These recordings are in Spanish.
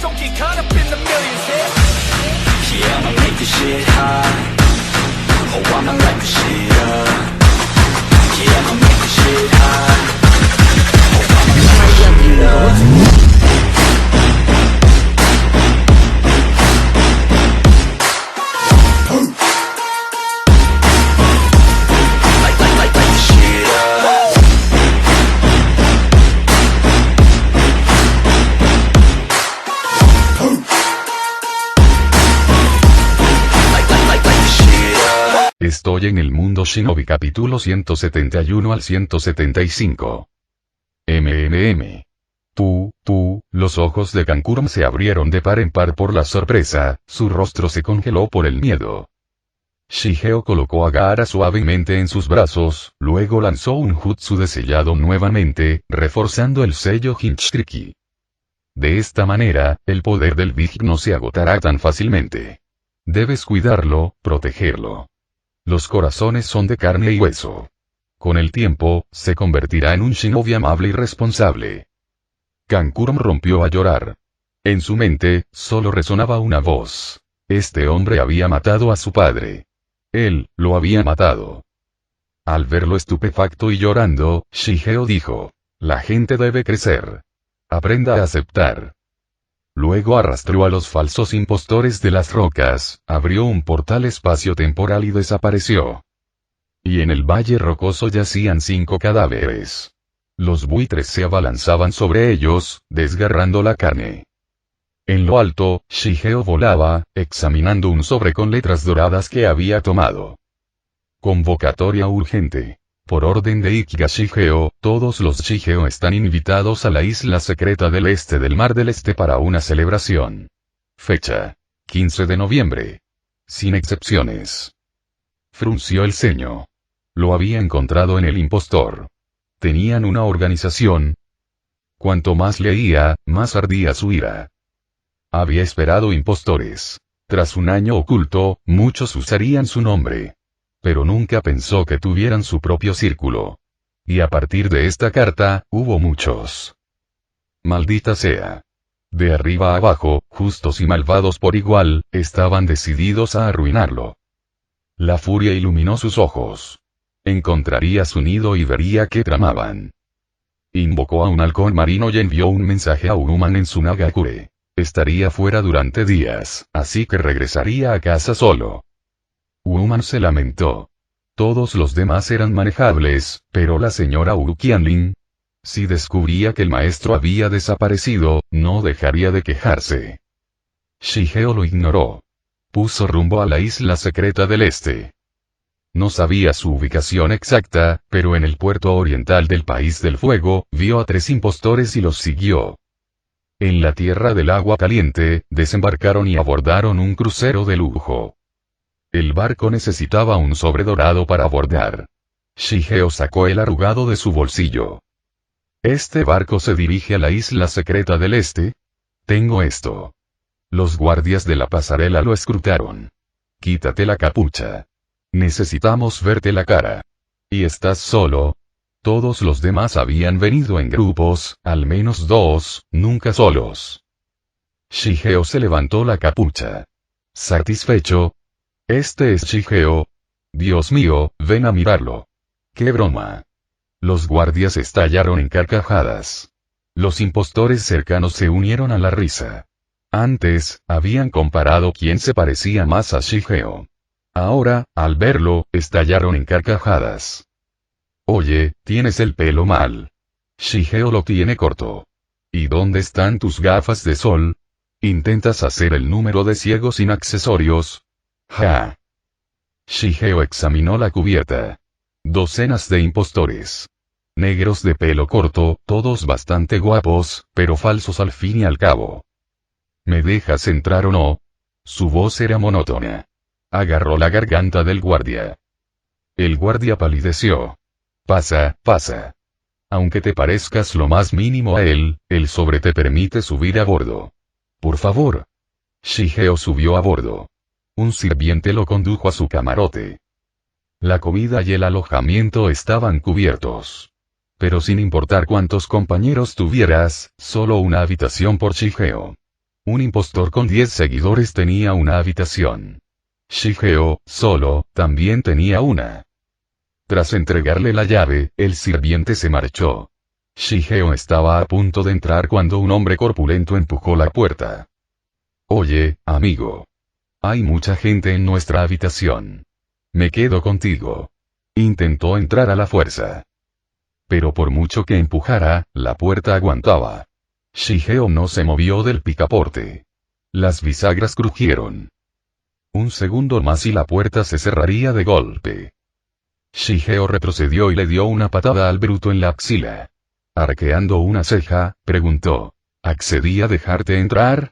don't get caught up in the millions, yeah. Yeah, I'ma make this shit hot. Oh, I'ma light this shit up. Yeah, I'ma make this shit hot. Oh, I'ma light this shit up. Estoy en el mundo Shinobi capítulo 171 al 175. Los ojos de Kankuron se abrieron de par en par por la sorpresa, su rostro se congeló por el miedo. Shigeo colocó a Gaara suavemente en sus brazos, luego lanzó un jutsu de sellado nuevamente, reforzando el sello Hinchiriki. De esta manera, el poder del Big no se agotará tan fácilmente. Debes cuidarlo, protegerlo. Los corazones son de carne y hueso. Con el tiempo, se convertirá en un shinobi amable y responsable. Kankuron rompió a llorar. En su mente, solo resonaba una voz. Este hombre había matado a su padre. Él, lo había matado. Al verlo estupefacto y llorando, Shigeo dijo: la gente debe crecer. Aprenda a aceptar. Luego arrastró a los falsos impostores de las rocas, abrió un portal espacio-temporal y desapareció. Y en el valle rocoso yacían 5 cadáveres. Los buitres se abalanzaban sobre ellos, desgarrando la carne. En lo alto, Shigeo volaba, examinando un sobre con letras doradas que había tomado. Convocatoria urgente. Por orden de Ikiga Shigeo, todos los Shigeo están invitados a la isla secreta del este del Mar del Este para una celebración. Fecha: 15 de noviembre. Sin excepciones. Frunció el ceño. Lo había encontrado en el impostor. Tenían una organización. Cuanto más leía, más ardía su ira. Había esperado impostores. Tras un año oculto, muchos usarían su nombre. Pero nunca pensó que tuvieran su propio círculo. Y a partir de esta carta, hubo muchos. Maldita sea. De arriba a abajo, justos y malvados por igual, estaban decididos a arruinarlo. La furia iluminó sus ojos. Encontraría su nido y vería qué tramaban. Invocó a un halcón marino y envió un mensaje a Uruman en Sunagakure. Estaría fuera durante días, así que regresaría a casa solo. Uruman se lamentó. Todos los demás eran manejables, pero la señora Urukianlin, si descubría que el maestro había desaparecido, no dejaría de quejarse. Shigeo lo ignoró. Puso rumbo a la isla secreta del este. No sabía su ubicación exacta, pero en el puerto oriental del País del Fuego, vio a 3 impostores y los siguió. En la tierra del agua caliente, desembarcaron y abordaron un crucero de lujo. El barco necesitaba un sobre dorado para abordar. Shigeo sacó el arrugado de su bolsillo. ¿Este barco se dirige a la isla secreta del este? Tengo esto. Los guardias de la pasarela lo escrutaron. Quítate la capucha. Necesitamos verte la cara. ¿Y estás solo? Todos los demás habían venido en grupos, al menos 2, nunca solos. Shigeo se levantó la capucha. Satisfecho. Este es Shigeo. Dios mío, ven a mirarlo. ¡Qué broma! Los guardias estallaron en carcajadas. Los impostores cercanos se unieron a la risa. Antes, habían comparado quién se parecía más a Shigeo. Ahora, al verlo, estallaron en carcajadas. Oye, tienes el pelo mal. Shigeo lo tiene corto. ¿Y dónde están tus gafas de sol? ¿Intentas hacer el número de ciego sin accesorios? ¡Ja! Shigeo examinó la cubierta. Docenas de impostores. Negros de pelo corto, todos bastante guapos, pero falsos al fin y al cabo. ¿Me dejas entrar o no? Su voz era monótona. Agarró la garganta del guardia. El guardia palideció. Pasa, pasa. Aunque te parezcas lo más mínimo a él, el sobre te permite subir a bordo. Por favor. Shigeo subió a bordo. Un sirviente lo condujo a su camarote. La comida y el alojamiento estaban cubiertos. Pero sin importar cuántos compañeros tuvieras, solo una habitación por Shigeo. Un impostor con 10 seguidores tenía una habitación. Shigeo, solo, también tenía una. Tras entregarle la llave, el sirviente se marchó. Shigeo estaba a punto de entrar cuando un hombre corpulento empujó la puerta. Oye, amigo. Hay mucha gente en nuestra habitación. Me quedo contigo. Intentó entrar a la fuerza. Pero por mucho que empujara, la puerta aguantaba. Shigeo no se movió del picaporte. Las bisagras crujieron. Un segundo más y la puerta se cerraría de golpe. Shigeo retrocedió y le dio una patada al bruto en la axila. Arqueando una ceja, preguntó: ¿accedí a dejarte entrar?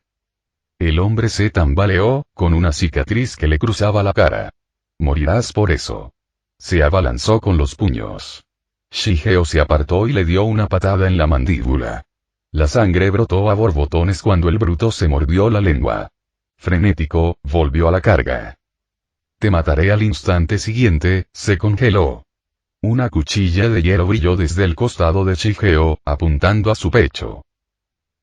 El hombre se tambaleó, con una cicatriz que le cruzaba la cara. Morirás por eso. Se abalanzó con los puños. Shigeo se apartó y le dio una patada en la mandíbula. La sangre brotó a borbotones cuando el bruto se mordió la lengua. Frenético, volvió a la carga. Te mataré al instante siguiente, se congeló. Una cuchilla de hierro brilló desde el costado de Shigeo, apuntando a su pecho.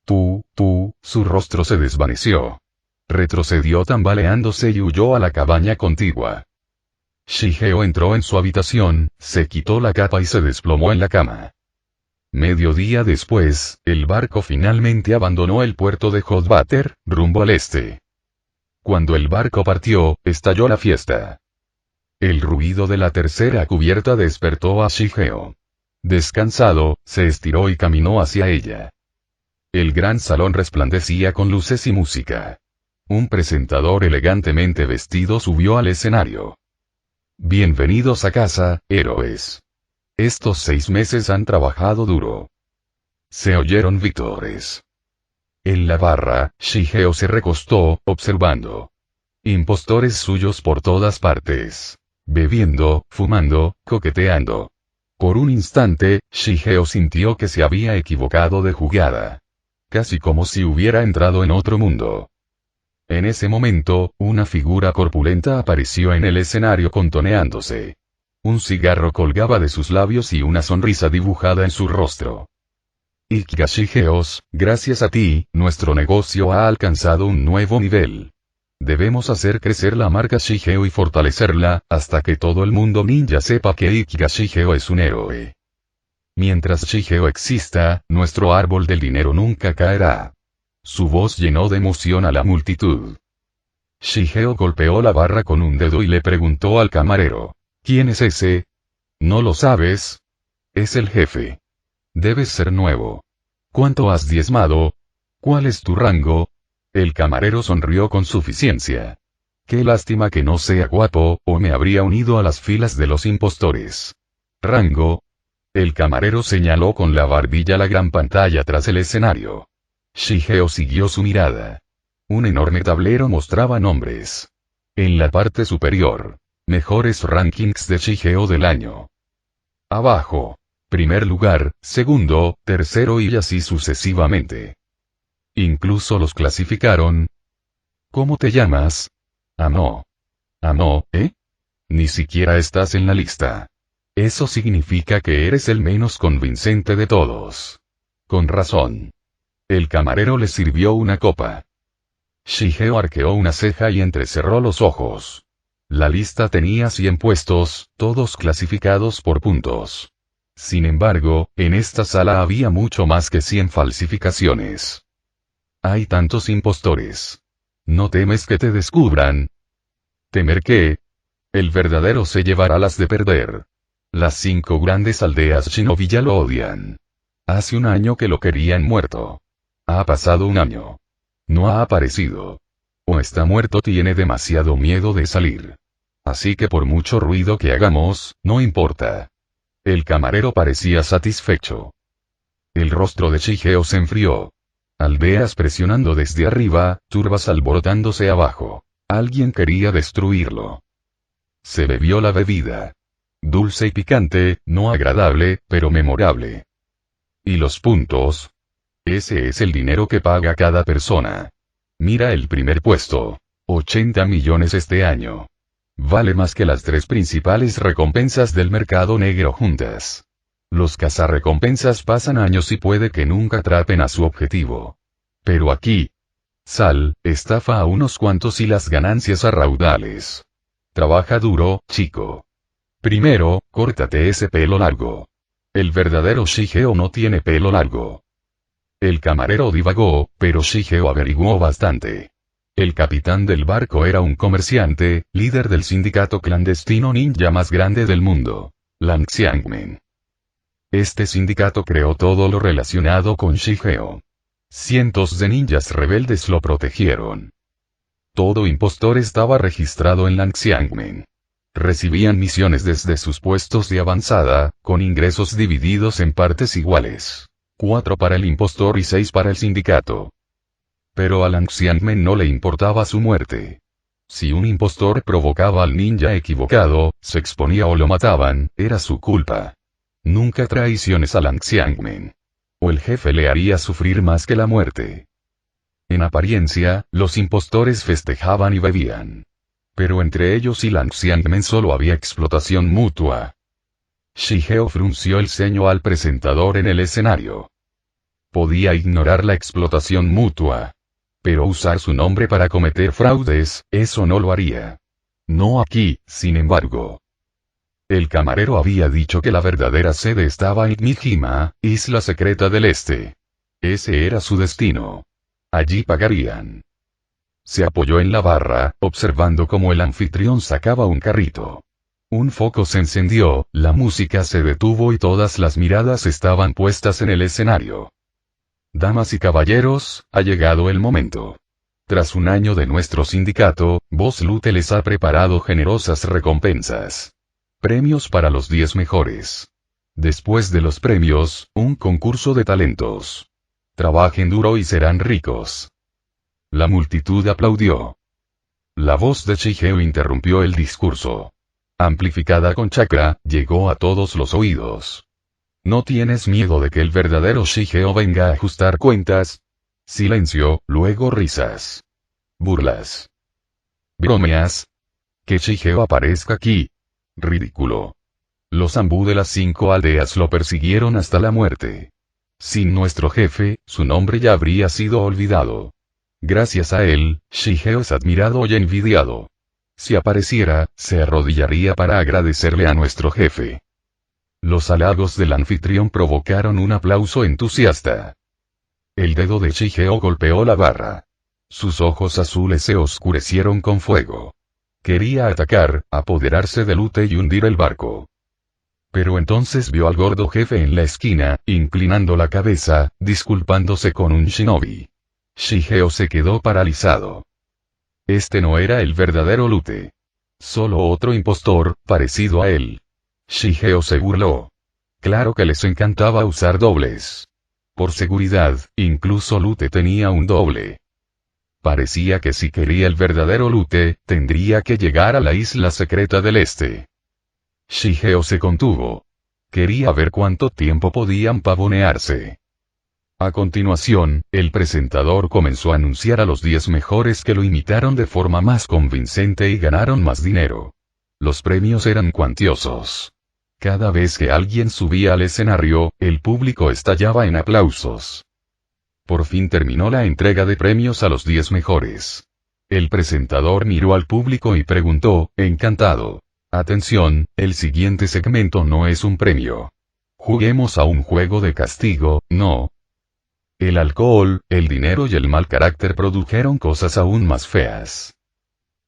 Su rostro se desvaneció. Retrocedió tambaleándose y huyó a la cabaña contigua. Shigeo entró en su habitación, se quitó la capa y se desplomó en la cama. Medio día después, el barco finalmente abandonó el puerto de Hot Butter, rumbo al este. Cuando el barco partió, estalló la fiesta. El ruido de la tercera cubierta despertó a Shigeo. Descansado, se estiró y caminó hacia ella. El gran salón resplandecía con luces y música. Un presentador elegantemente vestido subió al escenario. Bienvenidos a casa, héroes. Estos 6 meses han trabajado duro. Se oyeron vítores. En la barra, Shigeo se recostó, observando. Impostores suyos por todas partes. Bebiendo, fumando, coqueteando. Por un instante, Shigeo sintió que se había equivocado de jugada. Casi como si hubiera entrado en otro mundo. En ese momento, una figura corpulenta apareció en el escenario contoneándose. Un cigarro colgaba de sus labios y una sonrisa dibujada en su rostro. Ikiga Shigeos, gracias a ti, nuestro negocio ha alcanzado un nuevo nivel. Debemos hacer crecer la marca Shigeo y fortalecerla, hasta que todo el mundo ninja sepa que Ikiga Shigeo es un héroe. Mientras Shigeo exista, nuestro árbol del dinero nunca caerá. Su voz llenó de emoción a la multitud. Shigeo golpeó la barra con un dedo y le preguntó al camarero: ¿quién es ese? ¿No lo sabes? Es el jefe. Debes ser nuevo. ¿Cuánto has diezmado? ¿Cuál es tu rango? El camarero sonrió con suficiencia. Qué lástima que no sea guapo, o me habría unido a las filas de los impostores. ¿Rango? El camarero señaló con la barbilla la gran pantalla tras el escenario. Shigeo siguió su mirada. Un enorme tablero mostraba nombres. En la parte superior, mejores rankings de Shigeo del año. Abajo, primer lugar, segundo, tercero y así sucesivamente. Incluso los clasificaron. ¿Cómo te llamas? No. No, ¿eh? Ni siquiera estás en la lista. Eso significa que eres el menos convincente de todos. Con razón. El camarero le sirvió una copa. Shigeo arqueó una ceja y entrecerró los ojos. La lista tenía 100 puestos, todos clasificados por puntos. Sin embargo, en esta sala había mucho más que 100 falsificaciones. Hay tantos impostores. ¿No temes que te descubran? ¿Temer qué? El verdadero se llevará las de perder. Las 5 grandes aldeas shinobi ya lo odian. Hace un año que lo querían muerto. Ha pasado un año. No ha aparecido. O está muerto, tiene demasiado miedo de salir. Así que por mucho ruido que hagamos, no importa. El camarero parecía satisfecho. El rostro de Shigeo se enfrió. Aldeas presionando desde arriba, turbas alborotándose abajo. Alguien quería destruirlo. Se bebió la bebida. Dulce y picante, no agradable, pero memorable. ¿Y los puntos? Ese es el dinero que paga cada persona. Mira el primer puesto. 80 millones este año. Vale más que las 3 principales recompensas del mercado negro juntas. Los cazarrecompensas pasan años y puede que nunca atrapen a su objetivo. Pero aquí. Sal, estafa a unos cuantos y las ganancias a raudales. Trabaja duro, chico. Primero, córtate ese pelo largo. El verdadero Shigeo no tiene pelo largo. El camarero divagó, pero Shigeo averiguó bastante. El capitán del barco era un comerciante, líder del sindicato clandestino ninja más grande del mundo, Lan Xiangmen. Este sindicato creó todo lo relacionado con Shigeo. Cientos de ninjas rebeldes lo protegieron. Todo impostor estaba registrado en Lan Xiangmen. Recibían misiones desde sus puestos de avanzada, con ingresos divididos en partes iguales. 4 para el impostor y 6 para el sindicato. Pero a Lan Xiangmen no le importaba su muerte. Si un impostor provocaba al ninja equivocado, se exponía o lo mataban, era su culpa. Nunca traiciones a Lan Xiangmen. O el jefe le haría sufrir más que la muerte. En apariencia, los impostores festejaban y bebían. Pero entre ellos y Lan Xiangmen solo había explotación mutua. Shigeo frunció el ceño al presentador en el escenario. Podía ignorar la explotación mutua. Pero usar su nombre para cometer fraudes, eso no lo haría. No aquí, sin embargo. El camarero había dicho que la verdadera sede estaba en Mihima, isla secreta del este. Ese era su destino. Allí pagarían. Se apoyó en la barra, observando cómo el anfitrión sacaba un carrito. Un foco se encendió, la música se detuvo y todas las miradas estaban puestas en el escenario. Damas y caballeros, ha llegado el momento. Tras un año de nuestro sindicato, Boss Lute les ha preparado generosas recompensas. Premios para los 10 mejores. Después de los premios, un concurso de talentos. Trabajen duro y serán ricos. La multitud aplaudió. La voz de Shigeo interrumpió el discurso. Amplificada con chakra, llegó a todos los oídos. ¿No tienes miedo de que el verdadero Shigeo venga a ajustar cuentas? Silencio, luego risas. Burlas. Bromeas. Que Shigeo aparezca aquí. Ridículo. Los Zambú de las 5 aldeas lo persiguieron hasta la muerte. Sin nuestro jefe, su nombre ya habría sido olvidado. Gracias a él, Shigeo es admirado y envidiado. Si apareciera, se arrodillaría para agradecerle a nuestro jefe. Los halagos del anfitrión provocaron un aplauso entusiasta. El dedo de Shigeo golpeó la barra. Sus ojos azules se oscurecieron con fuego. Quería atacar, apoderarse de Lute y hundir el barco. Pero entonces vio al gordo jefe en la esquina, inclinando la cabeza, disculpándose con un shinobi. Shigeo se quedó paralizado. Este no era el verdadero Lute. Solo otro impostor, parecido a él. Shigeo se burló. Claro que les encantaba usar dobles. Por seguridad, incluso Lute tenía un doble. Parecía que si quería el verdadero Lute, tendría que llegar a la isla secreta del este. Shigeo se contuvo. Quería ver cuánto tiempo podían pavonearse. A continuación, el presentador comenzó a anunciar a los 10 mejores que lo imitaron de forma más convincente y ganaron más dinero. Los premios eran cuantiosos. Cada vez que alguien subía al escenario, el público estallaba en aplausos. Por fin terminó la entrega de premios a los 10 mejores. El presentador miró al público y preguntó, encantado. Atención, el siguiente segmento no es un premio. Juguemos a un juego de castigo, ¿no? El alcohol, el dinero y el mal carácter produjeron cosas aún más feas.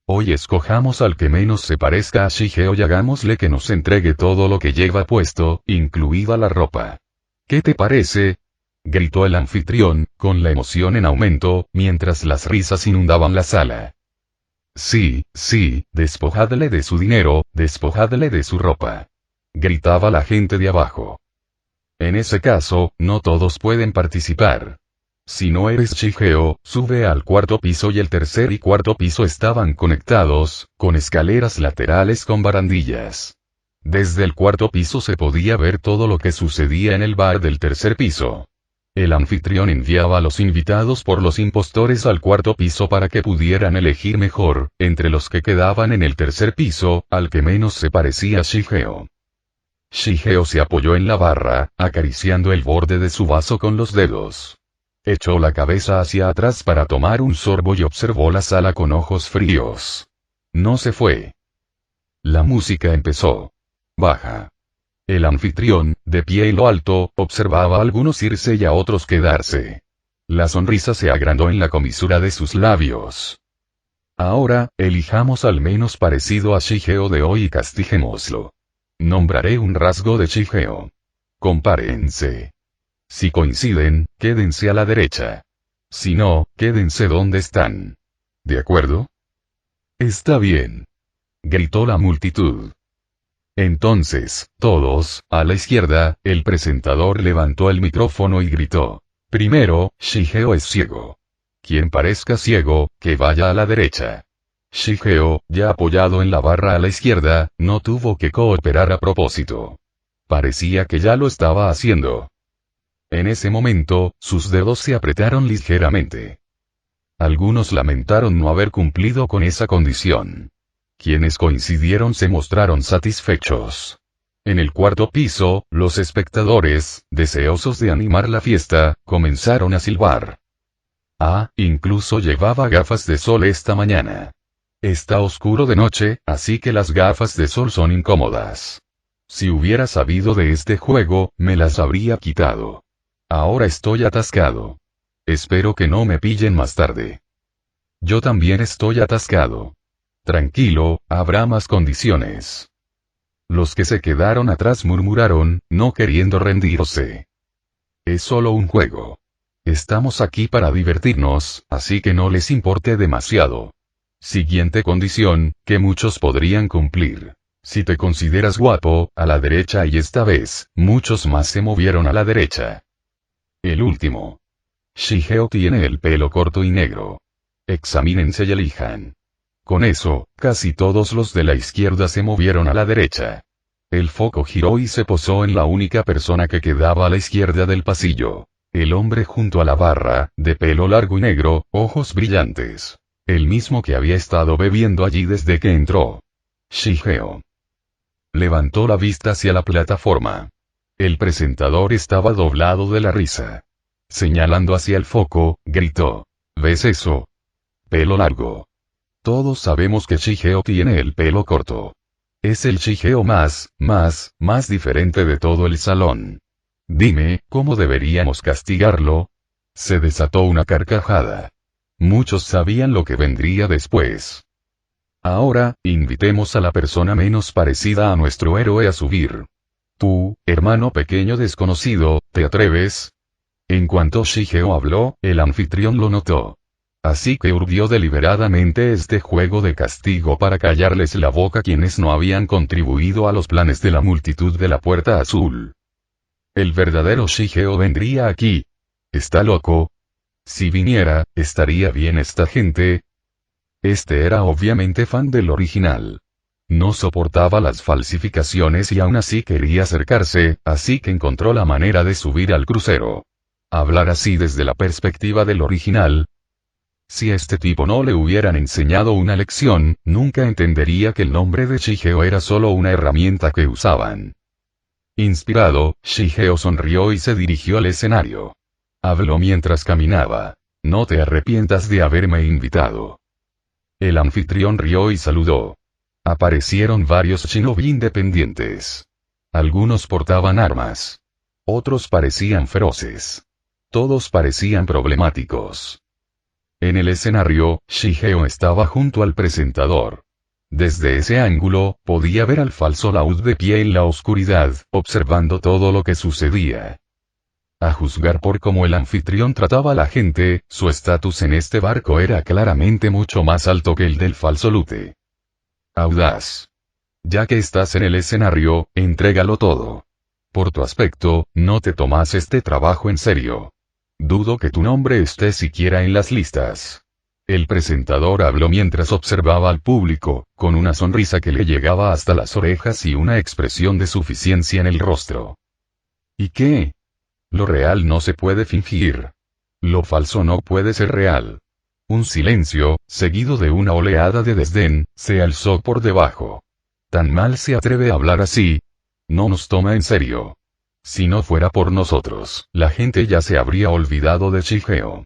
Hoy escojamos al que menos se parezca a Shigeo y hagámosle que nos entregue todo lo que lleva puesto, incluida la ropa. ¿Qué te parece? Gritó el anfitrión, con la emoción en aumento, mientras las risas inundaban la sala. Sí, despojadle de su dinero, despojadle de su ropa. Gritaba la gente de abajo. En ese caso, no todos pueden participar. Si no eres Shigeo, sube al 4.º piso y el 3.er y 4.º piso estaban conectados, con escaleras laterales con barandillas. Desde el 4.º piso se podía ver todo lo que sucedía en el bar del 3.er piso. El anfitrión enviaba a los invitados por los impostores al 4.º piso para que pudieran elegir mejor, entre los que quedaban en el 3.er piso, al que menos se parecía a Shigeo. Shigeo se apoyó en la barra, acariciando el borde de su vaso con los dedos. Echó la cabeza hacia atrás para tomar un sorbo y observó la sala con ojos fríos. No se fue. La música empezó. Baja. El anfitrión, de pie en lo alto, observaba a algunos irse y a otros quedarse. La sonrisa se agrandó en la comisura de sus labios. Ahora, elijamos al menos parecido a Shigeo de hoy y castiguémoslo. Nombraré un rasgo de Shigeo. Compárense. Si coinciden, quédense a la derecha. Si no, quédense donde están. ¿De acuerdo? Está bien. Gritó la multitud. Entonces, todos, a la izquierda, el presentador levantó el micrófono y gritó. Primero, Shigeo es ciego. Quien parezca ciego, que vaya a la derecha. Shigeo, ya apoyado en la barra a la izquierda, no tuvo que cooperar a propósito. Parecía que ya lo estaba haciendo. En ese momento, sus dedos se apretaron ligeramente. Algunos lamentaron no haber cumplido con esa condición. Quienes coincidieron se mostraron satisfechos. En el cuarto piso, los espectadores, deseosos de animar la fiesta, comenzaron a silbar. Ah, incluso llevaba gafas de sol esta mañana. Está oscuro de noche, así que las gafas de sol son incómodas. Si hubiera sabido de este juego, me las habría quitado. Ahora estoy atascado. Espero que no me pillen más tarde. Yo también estoy atascado. Tranquilo, habrá más condiciones. Los que se quedaron atrás murmuraron, no queriendo rendirse. Es solo un juego. Estamos aquí para divertirnos, así que no les importe demasiado. Siguiente condición, que muchos podrían cumplir. Si te consideras guapo, a la derecha, y esta vez, muchos más se movieron a la derecha. El último. Shigeo tiene el pelo corto y negro. Examínense y elijan. Con eso, casi todos los de la izquierda se movieron a la derecha. El foco giró y se posó en la única persona que quedaba a la izquierda del pasillo. El hombre junto a la barra, de pelo largo y negro, ojos brillantes. El mismo que había estado bebiendo allí desde que entró. Shigeo. Levantó la vista hacia la plataforma. El presentador estaba doblado de la risa. Señalando hacia el foco, gritó. ¿Ves eso? Pelo largo. Todos sabemos que Shigeo tiene el pelo corto. Es el Shigeo más diferente de todo el salón. Dime, ¿cómo deberíamos castigarlo? Se desató una carcajada. Muchos sabían lo que vendría después. Ahora, invitemos a la persona menos parecida a nuestro héroe a subir. Tú, hermano pequeño desconocido, ¿te atreves? En cuanto Shigeo habló, el anfitrión lo notó. Así que urdió deliberadamente este juego de castigo para callarles la boca a quienes no habían contribuido a los planes de la multitud de la Puerta Azul. El verdadero Shigeo vendría aquí. ¿Está loco? Si viniera, ¿estaría bien esta gente? Este era obviamente fan del original. No soportaba las falsificaciones y aún así quería acercarse, así que encontró la manera de subir al crucero. Hablar así desde la perspectiva del original. Si a este tipo no le hubieran enseñado una lección, nunca entendería que el nombre de Shigeo era solo una herramienta que usaban. Inspirado, Shigeo sonrió y se dirigió al escenario. Habló mientras caminaba. No te arrepientas de haberme invitado. El anfitrión rió y saludó. Aparecieron varios shinobi independientes. Algunos portaban armas. Otros parecían feroces. Todos parecían problemáticos. En el escenario, Shigeo estaba junto al presentador. Desde ese ángulo, podía ver al falso laúd de pie en la oscuridad, observando todo lo que sucedía. A juzgar por cómo el anfitrión trataba a la gente, su estatus en este barco era claramente mucho más alto que el del falso lute. Audaz. Ya que estás en el escenario, entrégalo todo. Por tu aspecto, no te tomas este trabajo en serio. Dudo que tu nombre esté siquiera en las listas. El presentador habló mientras observaba al público, con una sonrisa que le llegaba hasta las orejas y una expresión de suficiencia en el rostro. ¿Y qué? Lo real no se puede fingir. Lo falso no puede ser real. Un silencio, seguido de una oleada de desdén, se alzó por debajo. ¿Tan mal se atreve a hablar así? No nos toma en serio. Si no fuera por nosotros, la gente ya se habría olvidado de Shigeo.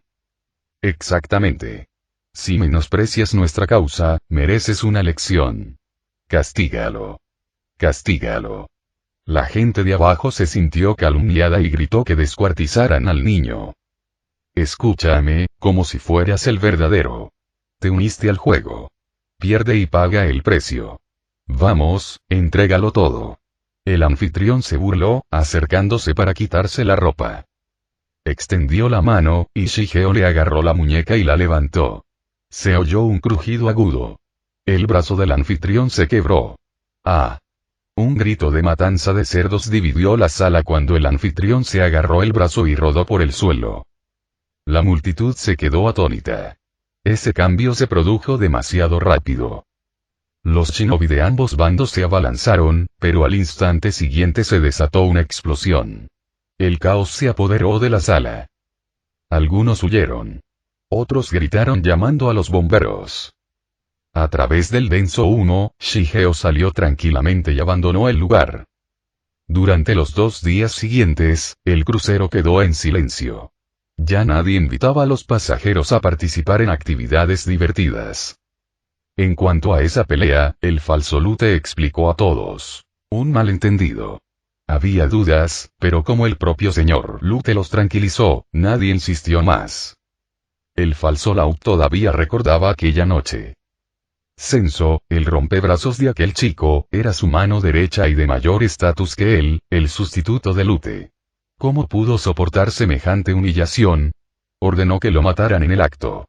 Exactamente. Si menosprecias nuestra causa, mereces una lección. Castígalo. Castígalo. La gente de abajo se sintió calumniada y gritó que descuartizaran al niño. Escúchame, como si fueras el verdadero. Te uniste al juego. Pierde y paga el precio. Vamos, entrégalo todo. El anfitrión se burló, acercándose para quitarse la ropa. Extendió la mano, y Shigeo le agarró la muñeca y la levantó. Se oyó un crujido agudo. El brazo del anfitrión se quebró. ¡Ah! Un grito de matanza de cerdos dividió la sala cuando el anfitrión se agarró el brazo y rodó por el suelo. La multitud se quedó atónita. Ese cambio se produjo demasiado rápido. Los shinobi de ambos bandos se abalanzaron, pero al instante siguiente se desató una explosión. El caos se apoderó de la sala. Algunos huyeron. Otros gritaron llamando a los bomberos. A través del denso humo, Shigeo salió tranquilamente y abandonó el lugar. Durante los 2 días siguientes, el crucero quedó en silencio. Ya nadie invitaba a los pasajeros a participar en actividades divertidas. En cuanto a esa pelea, el falso Lute explicó a todos. Un malentendido. Había dudas, pero como el propio señor Lute los tranquilizó, nadie insistió más. El falso Laut todavía recordaba aquella noche. Senso, el rompebrazos de aquel chico, era su mano derecha y de mayor estatus que él, el sustituto de Lute. ¿Cómo pudo soportar semejante humillación? Ordenó que lo mataran en el acto.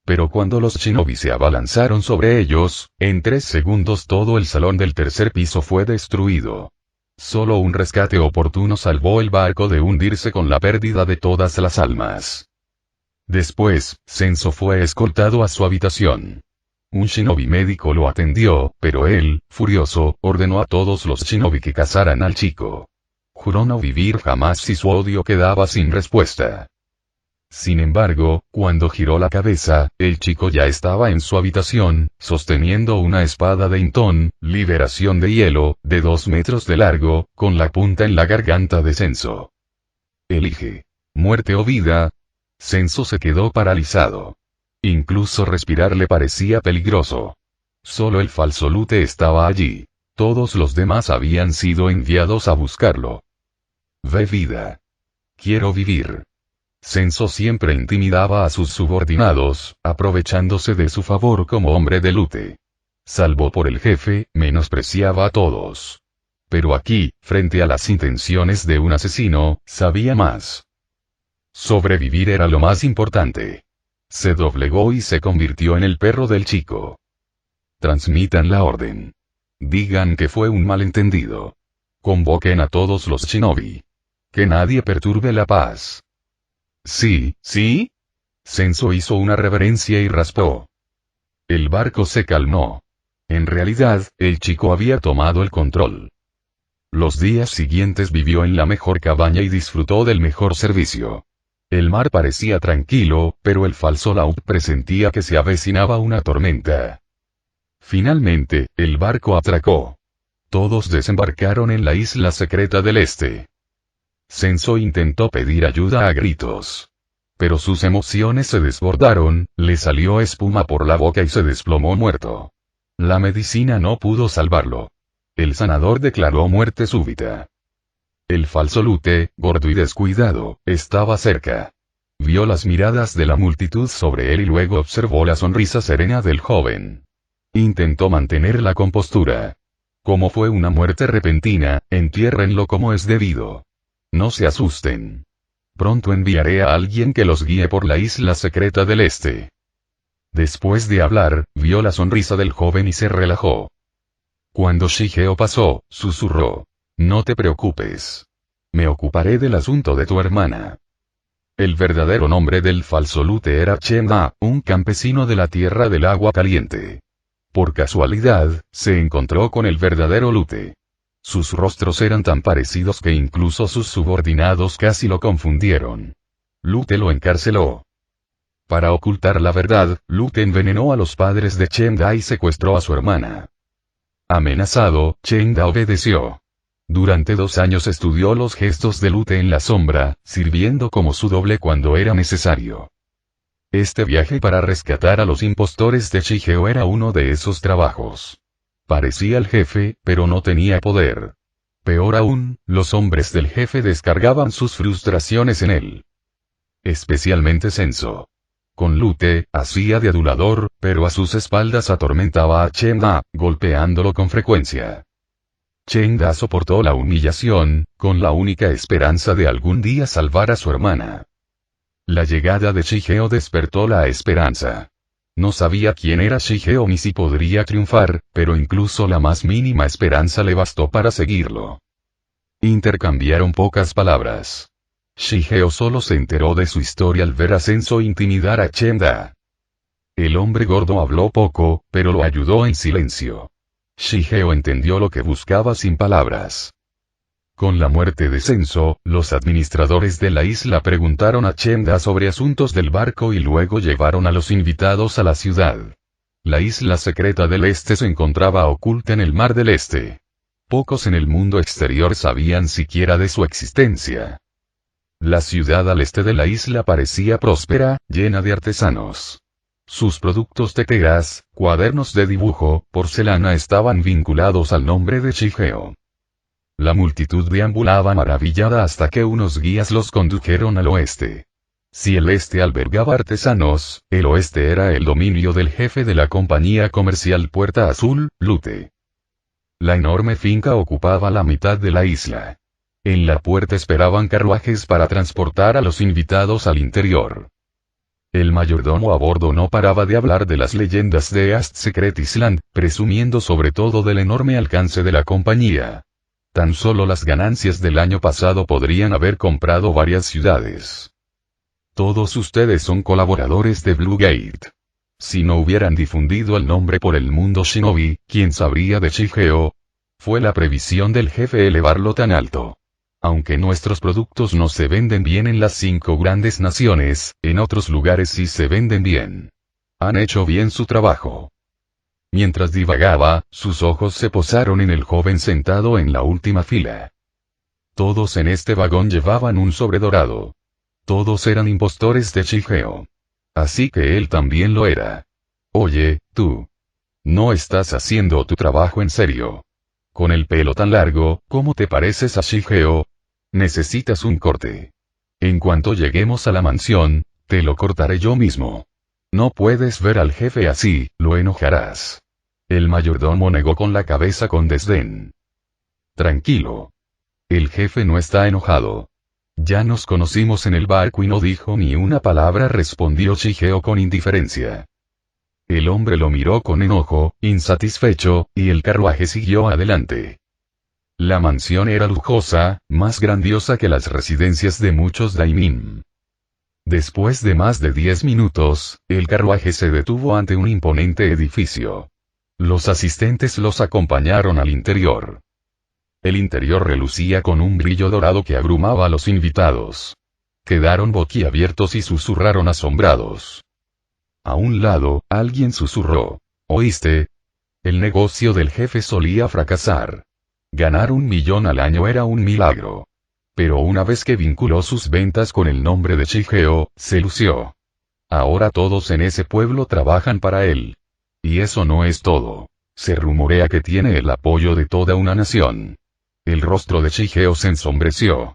Pero cuando los shinobi se abalanzaron sobre ellos, en 3 segundos todo el salón del tercer piso fue destruido. Solo un rescate oportuno salvó el barco de hundirse con la pérdida de todas las almas. Después, Senso fue escoltado a su habitación. Un shinobi médico lo atendió, pero él, furioso, ordenó a todos los shinobi que cazaran al chico. Juró no vivir jamás si su odio quedaba sin respuesta. Sin embargo, cuando giró la cabeza, el chico ya estaba en su habitación, sosteniendo una espada de Inton, liberación de hielo, de 2 metros de largo, con la punta en la garganta de Senso. Elige. Muerte o vida. Senso se quedó paralizado. Incluso respirar le parecía peligroso. Solo el falso Lute estaba allí. Todos los demás habían sido enviados a buscarlo. Ve vida. Quiero vivir. Senso siempre intimidaba a sus subordinados, aprovechándose de su favor como hombre de Lute. Salvo por el jefe, menospreciaba a todos. Pero aquí, frente a las intenciones de un asesino, sabía más. Sobrevivir era lo más importante. Se doblegó y se convirtió en el perro del chico. Transmitan la orden. Digan que fue un malentendido. Convoquen a todos los shinobi. Que nadie perturbe la paz. Sí, sí. Senso hizo una reverencia y raspó. El barco se calmó. En realidad, el chico había tomado el control. Los días siguientes vivió en la mejor cabaña y disfrutó del mejor servicio. El mar parecía tranquilo, pero el falso Laut presentía que se avecinaba una tormenta. Finalmente, el barco atracó. Todos desembarcaron en la isla secreta del este. Senso intentó pedir ayuda a gritos. Pero sus emociones se desbordaron, le salió espuma por la boca y se desplomó muerto. La medicina no pudo salvarlo. El sanador declaró muerte súbita. El falso Lute, gordo y descuidado, estaba cerca. Vio las miradas de la multitud sobre él y luego observó la sonrisa serena del joven. Intentó mantener la compostura. Como fue una muerte repentina, entiérrenlo como es debido. No se asusten. Pronto enviaré a alguien que los guíe por la isla secreta del este. Después de hablar, vio la sonrisa del joven y se relajó. Cuando Shigeo pasó, susurró. No te preocupes. Me ocuparé del asunto de tu hermana. El verdadero nombre del falso Lute era Chen-A, un campesino de la tierra del agua caliente. Por casualidad, se encontró con el verdadero Lute. Sus rostros eran tan parecidos que incluso sus subordinados casi lo confundieron. Lute lo encarceló. Para ocultar la verdad, Lute envenenó a los padres de Chen-Da y secuestró a su hermana. Amenazado, Chen-Da obedeció. Durante 2 años estudió los gestos de Lute en la sombra, sirviendo como su doble cuando era necesario. Este viaje para rescatar a los impostores de Shigeo era uno de esos trabajos. Parecía el jefe, pero no tenía poder. Peor aún, los hombres del jefe descargaban sus frustraciones en él. Especialmente Senso. Con Lute, hacía de adulador, pero a sus espaldas atormentaba a Chenda, golpeándolo con frecuencia. Chenda soportó la humillación, con la única esperanza de algún día salvar a su hermana. La llegada de Shigeo despertó la esperanza. No sabía quién era Shigeo ni si podría triunfar, pero incluso la más mínima esperanza le bastó para seguirlo. Intercambiaron pocas palabras. Shigeo solo se enteró de su historia al ver a Senso intimidar a Chenda. El hombre gordo habló poco, pero lo ayudó en silencio. Shigeo entendió lo que buscaba sin palabras. Con la muerte de Senso, los administradores de la isla preguntaron a Chenda sobre asuntos del barco y luego llevaron a los invitados a la ciudad. La isla secreta del este se encontraba oculta en el mar del este. Pocos en el mundo exterior sabían siquiera de su existencia. La ciudad al este de la isla parecía próspera, llena de artesanos. Sus productos de telas, cuadernos de dibujo, porcelana estaban vinculados al nombre de Shigeo. La multitud deambulaba maravillada hasta que unos guías los condujeron al oeste. Si el este albergaba artesanos, el oeste era el dominio del jefe de la compañía comercial Puerta Azul, Lute. La enorme finca ocupaba la mitad de la isla. En la puerta esperaban carruajes para transportar a los invitados al interior. El mayordomo a bordo no paraba de hablar de las leyendas de East Secret Island, presumiendo sobre todo del enorme alcance de la compañía. Tan solo las ganancias del año pasado podrían haber comprado varias ciudades. Todos ustedes son colaboradores de Blue Gate. Si no hubieran difundido el nombre por el mundo shinobi, ¿quién sabría de Shigeo? Fue la previsión del jefe elevarlo tan alto. Aunque nuestros productos no se venden bien en las 5 grandes naciones, en otros lugares sí se venden bien. Han hecho bien su trabajo. Mientras divagaba, sus ojos se posaron en el joven sentado en la última fila. Todos en este vagón llevaban un sobre dorado. Todos eran impostores de Shigeo. Así que él también lo era. Oye, tú. No estás haciendo tu trabajo en serio. Con el pelo tan largo, ¿cómo te pareces a Shigeo? Necesitas un corte. En cuanto lleguemos a la mansión, te lo cortaré yo mismo. No puedes ver al jefe así, lo enojarás. El mayordomo negó con la cabeza con desdén. Tranquilo. El jefe no está enojado. Ya nos conocimos en el barco y no dijo ni una palabra, respondió Shigeo con indiferencia. El hombre lo miró con enojo, insatisfecho, y el carruaje siguió adelante. La mansión era lujosa, más grandiosa que las residencias de muchos daimim. Después de más de 10 minutos, el carruaje se detuvo ante un imponente edificio. Los asistentes los acompañaron al interior. El interior relucía con un brillo dorado que abrumaba a los invitados. Quedaron boquiabiertos y susurraron asombrados. A un lado, alguien susurró. ¿Oíste? El negocio del jefe solía fracasar. Ganar 1 millón al año era un milagro. Pero una vez que vinculó sus ventas con el nombre de Shigeo, se lució. Ahora todos en ese pueblo trabajan para él. Y eso no es todo. Se rumorea que tiene el apoyo de toda una nación. El rostro de Shigeo se ensombreció.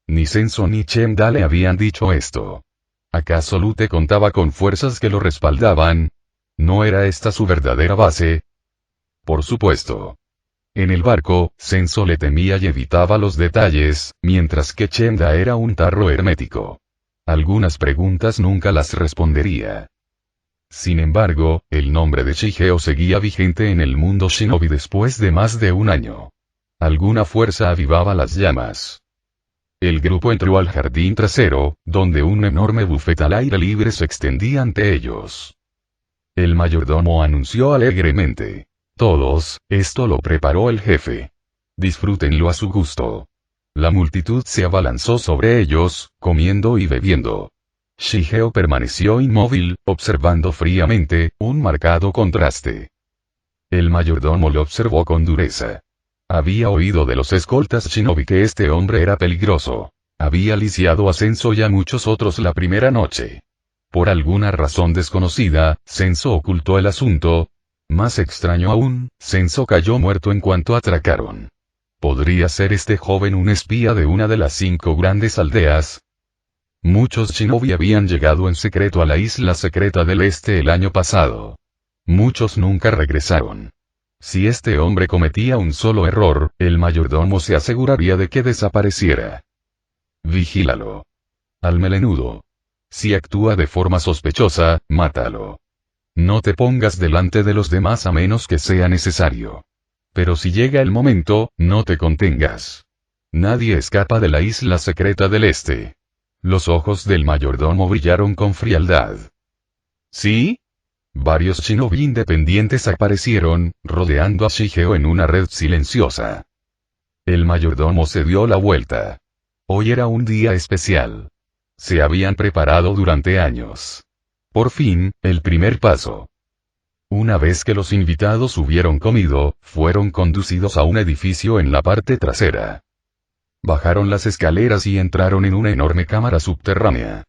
Ni Senso ni Chenda le habían dicho esto. ¿Acaso Lute contaba con fuerzas que lo respaldaban? ¿No era esta su verdadera base? Por supuesto. En el barco, Senso le temía y evitaba los detalles, mientras que Chenda era un tarro hermético. Algunas preguntas nunca las respondería. Sin embargo, el nombre de Shigeo seguía vigente en el mundo shinobi después de más de 1 año. Alguna fuerza avivaba las llamas. El grupo entró al jardín trasero, donde un enorme buffet al aire libre se extendía ante ellos. El mayordomo anunció alegremente. Todos, esto lo preparó el jefe. Disfrútenlo a su gusto. La multitud se abalanzó sobre ellos, comiendo y bebiendo. Shigeo permaneció inmóvil, observando fríamente, un marcado contraste. El mayordomo lo observó con dureza. Había oído de los escoltas shinobi que este hombre era peligroso. Había lisiado a Senso y a muchos otros la primera noche. Por alguna razón desconocida, Senso ocultó el asunto. Más extraño aún, Senso cayó muerto en cuanto atracaron. ¿Podría ser este joven un espía de una de las 5 grandes aldeas? Muchos shinobi habían llegado en secreto a la isla secreta del este el año pasado. Muchos nunca regresaron. Si este hombre cometía un solo error, el mayordomo se aseguraría de que desapareciera. Vigílalo. Al melenudo. Si actúa de forma sospechosa, mátalo. No te pongas delante de los demás a menos que sea necesario. Pero si llega el momento, no te contengas. Nadie escapa de la isla secreta del este. Los ojos del mayordomo brillaron con frialdad. ¿Sí? Varios shinobi independientes aparecieron, rodeando a Shigeo en una red silenciosa. El mayordomo se dio la vuelta. Hoy era un día especial. Se habían preparado durante años. Por fin, el primer paso. Una vez que los invitados hubieron comido, fueron conducidos a un edificio en la parte trasera. Bajaron las escaleras y entraron en una enorme cámara subterránea.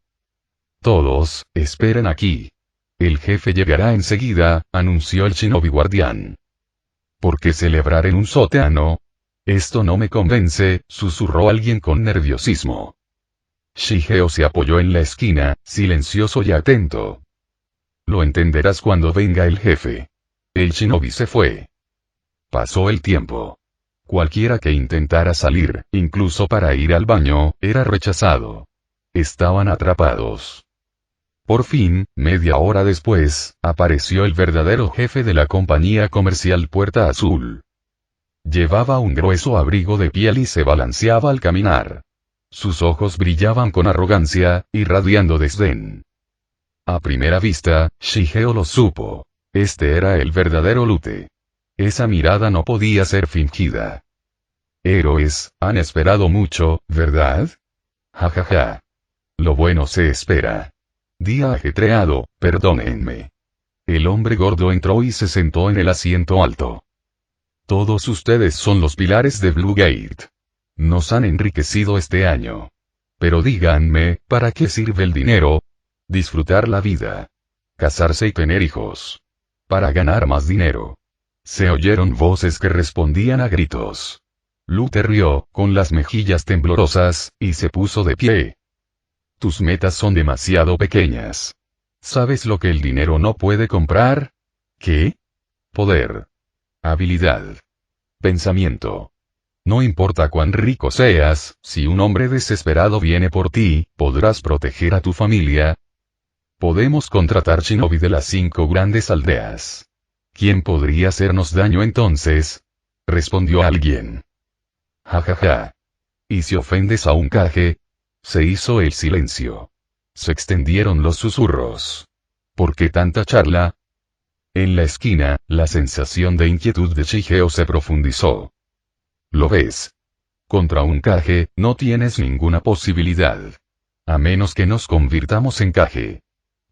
Todos, esperen aquí. El jefe llegará enseguida, anunció el shinobi guardián. ¿Por qué celebrar en un sótano? Esto no me convence, susurró alguien con nerviosismo. Shigeo se apoyó en la esquina, silencioso y atento. Lo entenderás cuando venga el jefe. El shinobi se fue. Pasó el tiempo. Cualquiera que intentara salir, incluso para ir al baño, era rechazado. Estaban atrapados. Por fin, media hora después, apareció el verdadero jefe de la compañía comercial Puerta Azul. Llevaba un grueso abrigo de piel y se balanceaba al caminar. Sus ojos brillaban con arrogancia, irradiando desdén. A primera vista, Shigeo lo supo. Este era el verdadero Lute. Esa mirada no podía ser fingida. Héroes, han esperado mucho, ¿verdad? Jajaja. Lo bueno se espera. Día ajetreado, perdónenme. El hombre gordo entró y se sentó en el asiento alto. Todos ustedes son los pilares de Blue Gate. Nos han enriquecido este año. Pero díganme, ¿para qué sirve el dinero? Disfrutar la vida. Casarse y tener hijos. Para ganar más dinero. Se oyeron voces que respondían a gritos. Lute rió, con las mejillas temblorosas, y se puso de pie. Tus metas son demasiado pequeñas. ¿Sabes lo que el dinero no puede comprar? ¿Qué? Poder. Habilidad. Pensamiento. No importa cuán rico seas, si un hombre desesperado viene por ti, ¿podrás proteger a tu familia? Podemos contratar shinobi de las 5 grandes aldeas. ¿Quién podría hacernos daño entonces? Respondió alguien. Jajaja. ¿Y si ofendes a un kage? Se hizo el silencio. Se extendieron los susurros. ¿Por qué tanta charla? En la esquina, la sensación de inquietud de Shigeo se profundizó. ¿Lo ves? Contra un kage, no tienes ninguna posibilidad. A menos que nos convirtamos en kage.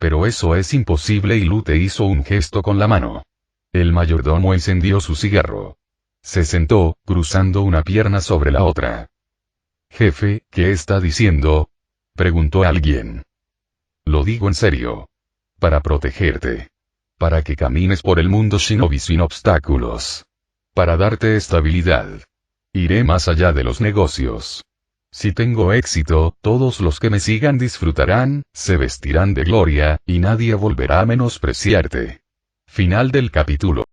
Pero eso es imposible y Lute hizo un gesto con la mano. El mayordomo encendió su cigarro. Se sentó, cruzando una pierna sobre la otra. Jefe, ¿qué está diciendo? Preguntó alguien. Lo digo en serio. Para protegerte. Para que camines por el mundo shinobi sin obstáculos. Para darte estabilidad. Iré más allá de los negocios. Si tengo éxito, todos los que me sigan disfrutarán, se vestirán de gloria, y nadie volverá a menospreciarte. Final del capítulo.